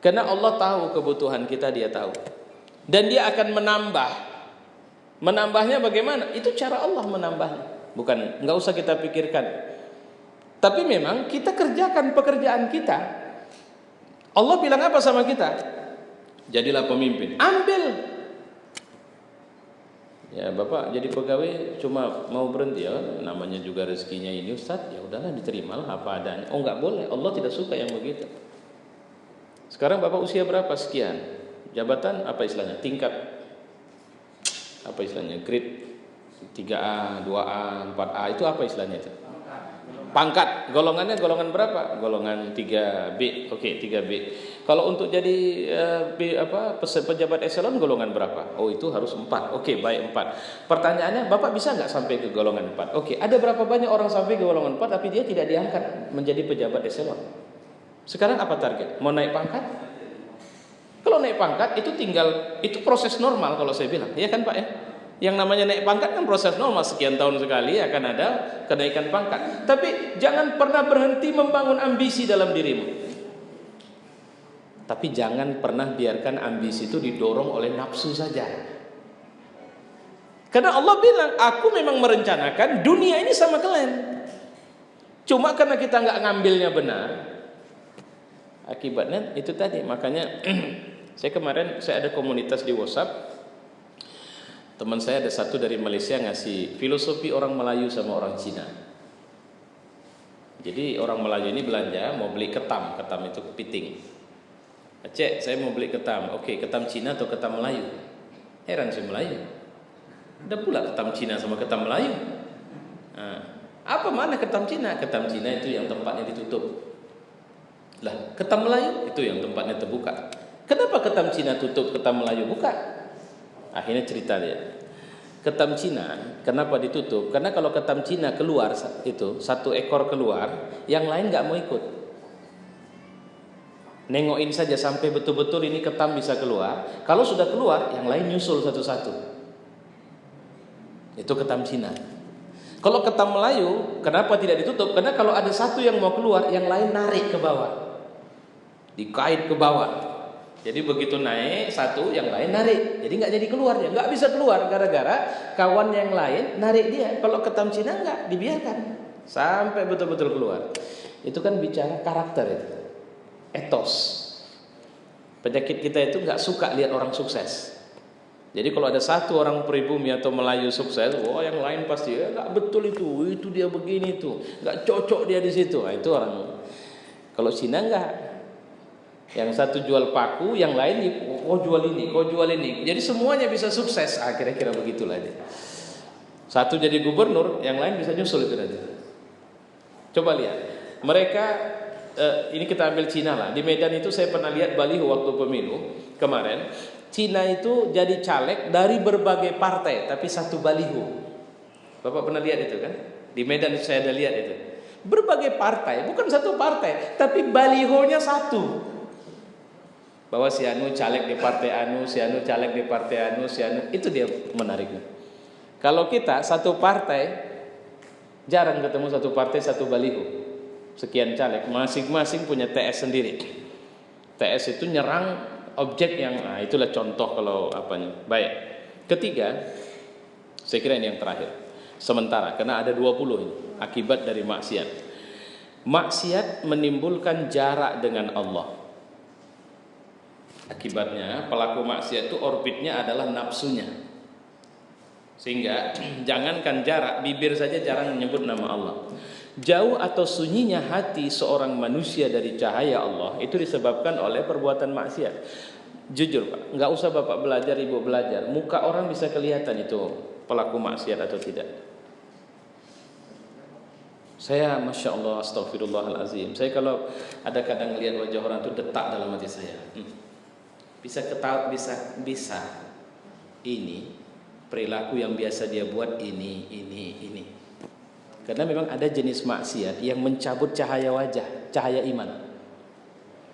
Karena Allah tahu kebutuhan kita, dia tahu. Dan dia akan menambah. Menambahnya bagaimana? Itu cara Allah menambahnya. Bukan, nggak usah kita pikirkan. Tapi memang kita kerjakan pekerjaan kita. Allah bilang apa sama kita? Jadilah pemimpin. Ambil. Ya Bapak jadi pegawai cuma mau berhenti ya, namanya juga rezekinya ini Ustaz, ya udahlah diterimalah apa adanya. Oh nggak boleh, Allah tidak suka yang begitu. Sekarang Bapak usia berapa sekian? Jabatan apa istilahnya? Tingkat apa istilahnya? Grade 3A, 2A, 4A itu apa istilahnya itu? Pangkat. Golongannya golongan berapa? Golongan 3B. Oke, 3B. Kalau untuk jadi pejabat eselon golongan berapa? Oh itu harus 4. Oke, baik 4. Pertanyaannya, Bapak bisa nggak sampai ke golongan 4? Oke, ada berapa banyak orang sampai ke golongan 4 tapi dia tidak diangkat menjadi pejabat eselon? Sekarang apa target? Mau naik pangkat? Kalau naik pangkat itu proses normal kalau saya bilang. Iya kan Pak ya? Yang namanya naik pangkat kan proses normal, sekian tahun sekali akan ada kenaikan pangkat. Tapi jangan pernah berhenti membangun ambisi dalam dirimu. Tapi jangan pernah biarkan ambisi itu didorong oleh nafsu saja. Karena Allah bilang, aku memang merencanakan dunia ini sama kalian. Cuma karena kita nggak ngambilnya benar, akibatnya itu tadi. Makanya saya ada komunitas di WhatsApp. Teman saya ada satu dari Malaysia ngasih filosofi orang Melayu sama orang Cina. Jadi orang Melayu ini belanja mau beli ketam itu kepiting. Cek, saya mau beli ketam. Oke, ketam Cina atau ketam Melayu? Heran si Melayu. Ada pula ketam Cina sama ketam Melayu. Nah, apa mana ketam Cina? Ketam Cina itu yang tempatnya ditutup. Lah, ketam Melayu itu yang tempatnya terbuka. Kenapa ketam Cina tutup, ketam Melayu buka? Akhirnya cerita dia. Ketam Cina kenapa ditutup? Karena kalau ketam Cina keluar itu satu ekor keluar, yang lain nggak mau ikut. Nengokin saja sampai betul-betul ini ketam bisa keluar. Kalau sudah keluar, yang lain nyusul satu-satu. Itu ketam Cina. Kalau ketam Melayu, kenapa tidak ditutup? Karena kalau ada satu yang mau keluar, yang lain narik ke bawah, dikait ke bawah. Jadi begitu naik satu, yang lain narik. Jadi nggak jadi keluar dia, nggak bisa keluar gara-gara kawan yang lain narik dia. Kalau ketam Cina nggak dibiarkan sampai betul-betul keluar. Itu kan bicara karakter itu, etos. Penyakit kita itu nggak suka lihat orang sukses. Jadi kalau ada satu orang pribumi atau Melayu sukses, wah yang lain pasti nggak betul itu dia begini tuh, nggak cocok dia di situ. Nah, itu orang. Kalau Cina nggak. Yang satu jual paku, yang lain kau jual ini. Jadi semuanya bisa sukses. Kira-kira begitulah dia. Satu jadi gubernur, yang lain bisa nyusul itu nanti. Coba lihat. Mereka ini kita ambil Cina lah. Di Medan itu saya pernah lihat baliho waktu pemilu kemarin. Cina itu jadi caleg dari berbagai partai, tapi satu baliho. Bapak pernah lihat itu kan? Di Medan saya ada lihat itu. Berbagai partai, bukan satu partai, tapi balihonya satu. Bahwa si anu caleg di partai anu, si anu caleg di partai anu, si anu, itu dia menariknya. Kalau kita satu partai, jarang ketemu satu partai satu baliho, sekian caleg, masing-masing punya TS sendiri. TS itu nyerang objek yang, itulah contoh kalau apanya. Baik. Ketiga, saya kira ini yang terakhir. Sementara, karena ada 20 ini akibat dari maksiat. Maksiat menimbulkan jarak dengan Allah. Akibatnya pelaku maksiat itu orbitnya adalah nafsunya. Sehingga jangankan jarak, bibir saja jarang menyebut nama Allah. Jauh atau sunyinya hati seorang manusia dari cahaya Allah itu disebabkan oleh perbuatan maksiat. Jujur Pak, nggak usah Bapak belajar, Ibu belajar, muka orang bisa kelihatan itu pelaku maksiat atau tidak. Saya Masya Allah, astagfirullahaladzim, saya kalau ada kadang lihat wajah orang itu detak dalam hati saya. Bisa ketahui, bisa ini perilaku yang biasa dia buat ini. Karena memang ada jenis maksiat yang mencabut cahaya wajah, cahaya iman.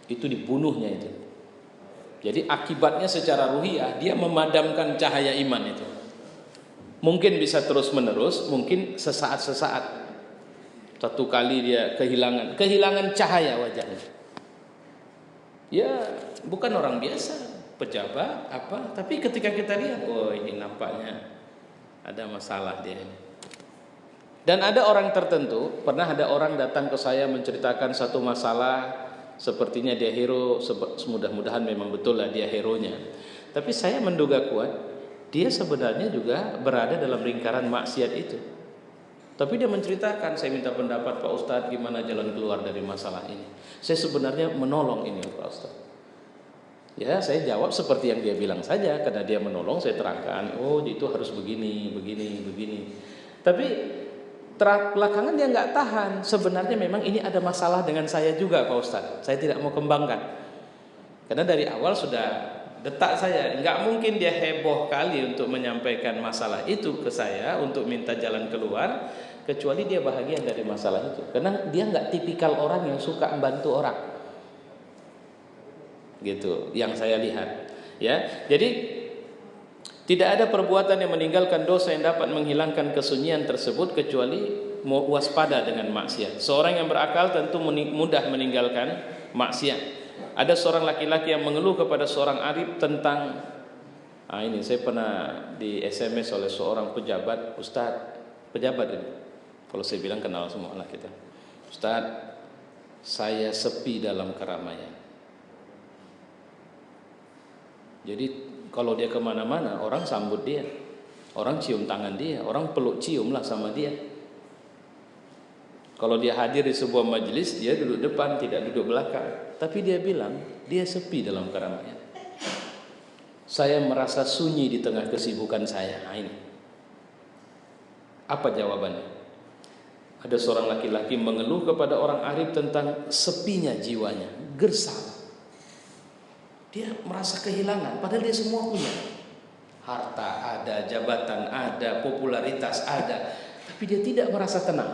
Itu dibunuhnya itu. Jadi akibatnya secara ruhiyah dia memadamkan cahaya iman itu. Mungkin bisa terus menerus, mungkin sesaat-sesaat. Satu kali dia kehilangan cahaya wajahnya. Ya, bukan orang biasa, pejabat apa, tapi ketika kita lihat, oh ini nampaknya ada masalah dia ini. Dan ada orang tertentu, pernah ada orang datang ke saya menceritakan satu masalah, sepertinya dia hero, mudah-mudahan memang betul lah dia hero-nya. Tapi saya menduga kuat, dia sebenarnya juga berada dalam lingkaran maksiat itu. Tapi dia menceritakan, saya minta pendapat Pak Ustadz gimana jalan keluar dari masalah ini. Saya sebenarnya menolong ini Pak Ustadz. Ya saya jawab seperti yang dia bilang saja. Karena dia menolong saya terangkan, oh itu harus begini. Tapi belakangan dia nggak tahan. Sebenarnya memang ini ada masalah dengan saya juga Pak Ustadz. Saya tidak mau kembangkan. Karena dari awal sudah detak saya. Nggak mungkin dia heboh kali untuk menyampaikan masalah itu ke saya untuk minta jalan keluar. Kecuali dia bahagia dari masalah itu. Karena dia nggak tipikal orang yang suka membantu orang. Gitu, yang saya lihat. Ya, jadi tidak ada perbuatan yang meninggalkan dosa yang dapat menghilangkan kesunyian tersebut kecuali mau waspada dengan maksiat. Seorang yang berakal tentu mudah meninggalkan maksiat. Ada seorang laki-laki yang mengeluh kepada seorang arif tentang Ini saya pernah di SMS oleh seorang pejabat, Ustadz, pejabat ini. Kalau saya bilang kenal semua lah kita. Ustadz, saya sepi dalam keramaian. Jadi kalau dia kemana-mana, orang sambut dia, orang cium tangan dia, orang peluk cium lah sama dia. Kalau dia hadir di sebuah majelis, dia duduk depan, tidak duduk belakang. Tapi dia bilang, dia sepi dalam keramaian. Saya merasa sunyi di tengah kesibukan saya. Nah, ini. Apa jawabannya? Ada seorang laki-laki mengeluh kepada orang arif tentang sepinya jiwanya, gersang. Dia merasa kehilangan, padahal dia semua punya. Harta ada, jabatan ada, popularitas ada, tapi dia tidak merasa tenang.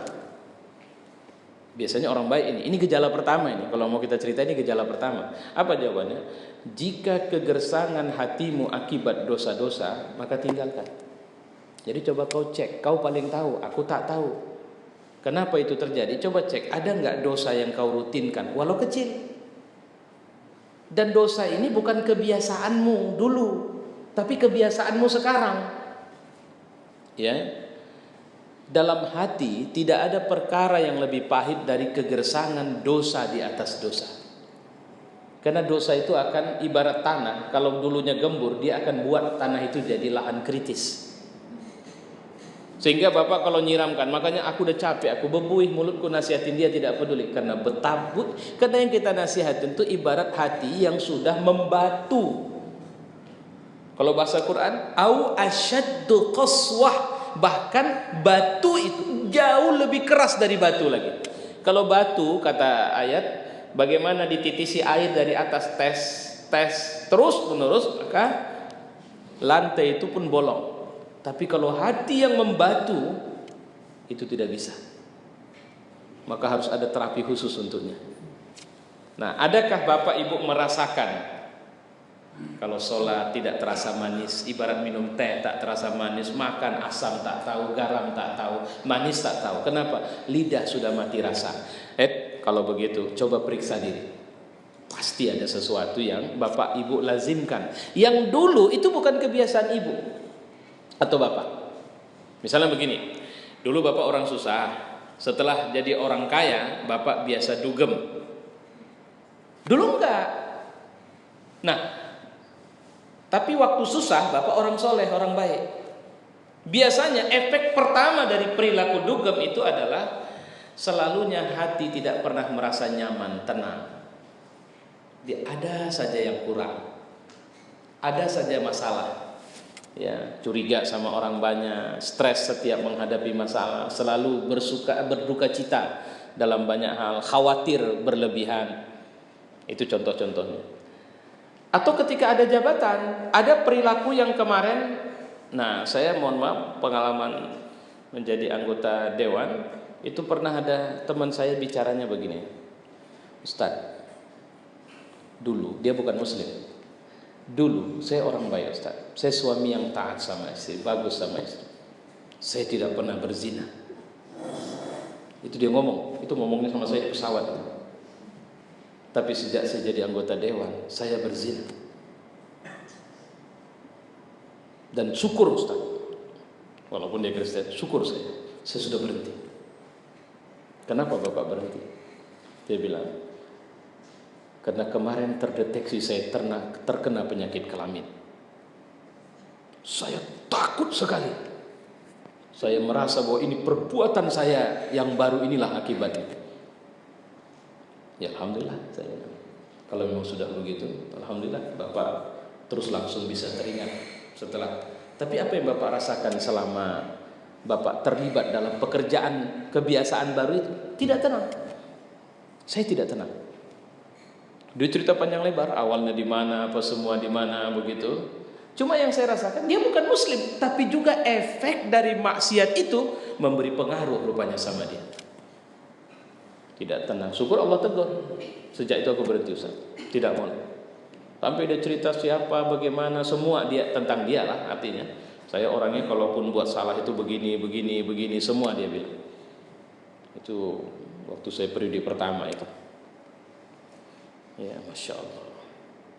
Biasanya orang baik ini gejala pertama ini. Kalau mau kita cerita ini gejala pertama. Apa jawabannya? Jika kegersangan hatimu akibat dosa-dosa, maka tinggalkan. Jadi coba kau cek, kau paling tahu, aku tak tahu. Kenapa itu terjadi? Coba cek, ada nggak dosa yang kau rutinkan, walau kecil. Dan dosa ini bukan kebiasaanmu dulu, tapi kebiasaanmu sekarang. Ya. Dalam hati tidak ada perkara yang lebih pahit dari kegersangan dosa di atas dosa. Karena dosa itu akan ibarat tanah, kalau dulunya gembur, dia akan buat tanah itu jadi lahan kritis. Sehingga bapak kalau nyiramkan, makanya aku udah capek, aku bebuih mulutku nasihatin dia tidak peduli. Karena betabut, karena yang kita nasihatin itu ibarat hati yang sudah membatu. Kalau bahasa Quran, au asyaddu qaswah. Bahkan batu itu jauh lebih keras dari batu lagi. Kalau batu, kata ayat, bagaimana dititisi air dari atas tes terus menerus, maka lantai itu pun bolong. Tapi kalau hati yang membatu, itu tidak bisa. Maka harus ada terapi khusus untuknya. Nah, adakah bapak ibu merasakan kalau sholat tidak terasa manis, ibarat minum teh tak terasa manis, makan asam tak tahu, garam tak tahu, manis tak tahu. Kenapa? Lidah sudah mati rasa. Kalau begitu coba periksa diri. Pasti ada sesuatu yang bapak ibu lazimkan, yang dulu itu bukan kebiasaan ibu atau bapak. Misalnya begini, dulu bapak orang susah, setelah jadi orang kaya bapak biasa dugem. Dulu enggak. Nah, tapi waktu susah bapak orang soleh, orang baik. Biasanya efek pertama dari perilaku dugem itu adalah selalunya hati tidak pernah merasa nyaman, tenang. Ada saja yang kurang, ada saja masalah. Ya, curiga sama orang banyak, stres setiap menghadapi masalah, selalu berduka cita dalam banyak hal, khawatir berlebihan. Itu contoh-contohnya. Atau ketika ada jabatan, ada perilaku yang kemarin, nah saya mohon maaf, pengalaman menjadi anggota dewan, itu pernah ada teman saya bicaranya begini, Ustadz, dulu dia bukan muslim, dulu saya orang baik Ustadz, saya suami yang taat sama istri, bagus sama istri, saya tidak pernah berzina. Itu dia ngomong, itu ngomongnya sama saya di pesawat. Tapi sejak saya jadi anggota dewan, saya berzina. Dan syukur Ustaz, walaupun dia Kristen, syukur saya sudah berhenti. Kenapa Bapak berhenti? Dia bilang, karena kemarin terdeteksi saya terkena penyakit kelamin. Saya takut sekali. Saya merasa bahwa ini perbuatan saya yang baru inilah akibatnya. Ya alhamdulillah saya. Kalau memang sudah begitu, alhamdulillah Bapak terus langsung bisa teringat setelah. Tapi apa yang Bapak rasakan selama Bapak terlibat dalam pekerjaan kebiasaan baru itu? Tidak tenang. Saya tidak tenang. Dia cerita panjang lebar, awalnya di mana, apa semua di mana begitu. Cuma yang saya rasakan dia bukan muslim, tapi juga efek dari maksiat itu memberi pengaruh rupanya sama dia. Tidak tenang. Syukur Allah tegur. Sejak itu aku berhenti Ustaz. Tidak mau. Sampai dia cerita siapa, bagaimana, semua dia tentang dia lah artinya. Saya orangnya kalaupun buat salah itu begini, semua dia bilang. Itu waktu saya periode pertama itu. Ya, Masya Allah.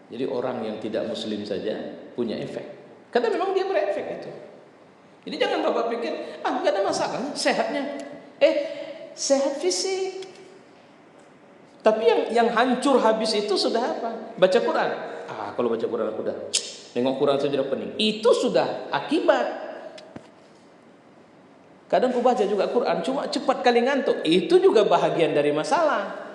Jadi orang yang tidak muslim saja punya efek. Karena memang dia berefek itu. Jadi jangan Bapak pikir, nggak ada masalah, sehatnya. Sehat fisik. Tapi yang hancur habis itu sudah apa? Baca Quran. Kalau baca Quran aku udah nengok Quran saja udah pening. Itu sudah akibat. Kadang aku baca juga Quran, cuma cepat kali ngantuk. Itu juga bahagian dari masalah.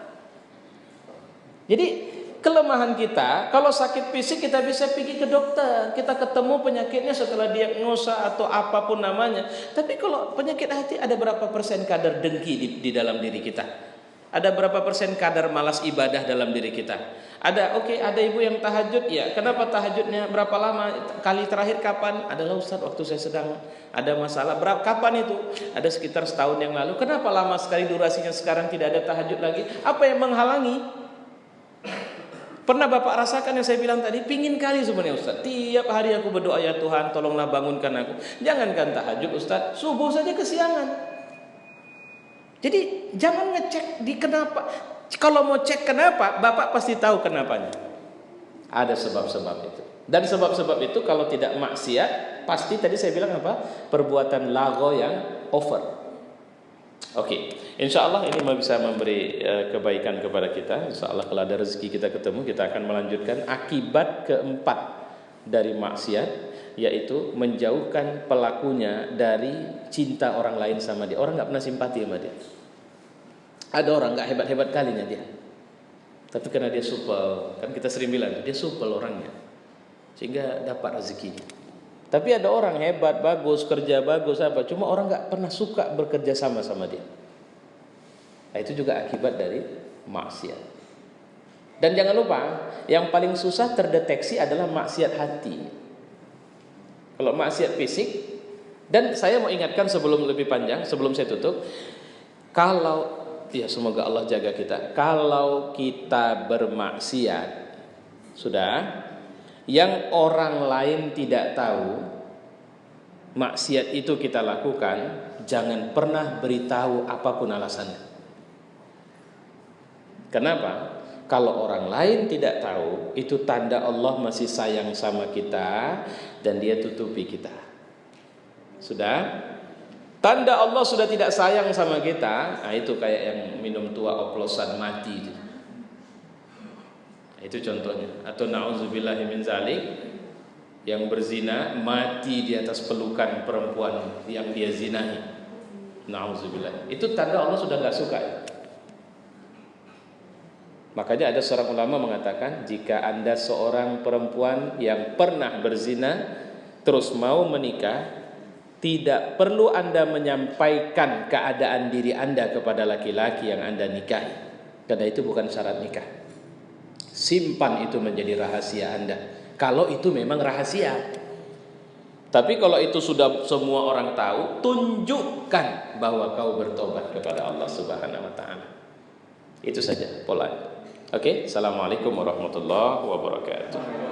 Jadi kelemahan kita, kalau sakit fisik kita bisa pergi ke dokter, kita ketemu penyakitnya setelah diagnosa atau apapun namanya. Tapi kalau penyakit hati, ada berapa persen kadar dengki di dalam diri kita? Ada berapa persen kadar malas ibadah dalam diri kita? Ada ibu yang tahajud, ya. Kenapa tahajudnya? Berapa lama? Kali terakhir kapan? Adalah Ustaz, waktu saya sedang ada masalah. Kapan itu? Ada sekitar setahun yang lalu. Kenapa lama sekali durasinya sekarang tidak ada tahajud lagi? Apa yang menghalangi? Pernah Bapak rasakan yang saya bilang tadi? Pingin kali sebenarnya Ustaz. Tiap hari aku berdoa, ya Tuhan tolonglah bangunkan aku. Jangankan tahajud Ustaz, subuh saja kesiangan. Jadi jangan ngecek di kenapa. Kalau mau cek kenapa, Bapak pasti tahu kenapanya. Ada sebab-sebab itu. Dan sebab-sebab itu kalau tidak maksiat, pasti tadi saya bilang apa? Perbuatan lago yang over. Insya Allah ini bisa memberi kebaikan kepada kita. Insya Allah kalau ada rezeki kita ketemu, kita akan melanjutkan akibat keempat dari maksiat, yaitu menjauhkan pelakunya dari cinta orang lain sama dia. Orang nggak pernah simpati sama dia. Ada orang nggak hebat-hebat kalinya dia, tapi karena dia supel, kan kita sering bilang dia supel orangnya, sehingga dapat rezeki. Tapi ada orang hebat, bagus, kerja bagus apa, cuma orang nggak pernah suka bekerja sama dia. Nah, itu juga akibat dari maksiat. Dan jangan lupa, yang paling susah terdeteksi adalah maksiat hati. Kalau maksiat fisik, dan saya mau ingatkan sebelum lebih panjang, sebelum saya tutup, semoga Allah jaga kita. Kalau kita bermaksiat, yang orang lain tidak tahu, maksiat itu kita lakukan, jangan pernah beritahu apapun alasannya. Kenapa? Kalau orang lain tidak tahu, itu tanda Allah masih sayang sama kita dan dia tutupi kita. Tanda Allah sudah tidak sayang sama kita, itu kayak yang minum tua oplosan mati itu. Itu contohnya. Atau na'udzubillahi min zalik, yang berzina mati di atas pelukan perempuan yang dia zinahi. Na'udzubillah. Itu tanda Allah sudah enggak suka. Makanya ada seorang ulama mengatakan, jika Anda seorang perempuan yang pernah berzina terus mau menikah, tidak perlu Anda menyampaikan keadaan diri Anda kepada laki-laki yang Anda nikahi, karena itu bukan syarat nikah. Simpan itu menjadi rahasia Anda, kalau itu memang rahasia. Tapi kalau itu sudah semua orang tahu, tunjukkan bahwa kau bertobat kepada Allah Subhanahu wa taala. Itu saja polanya. Assalamualaikum warahmatullahi wabarakatuh.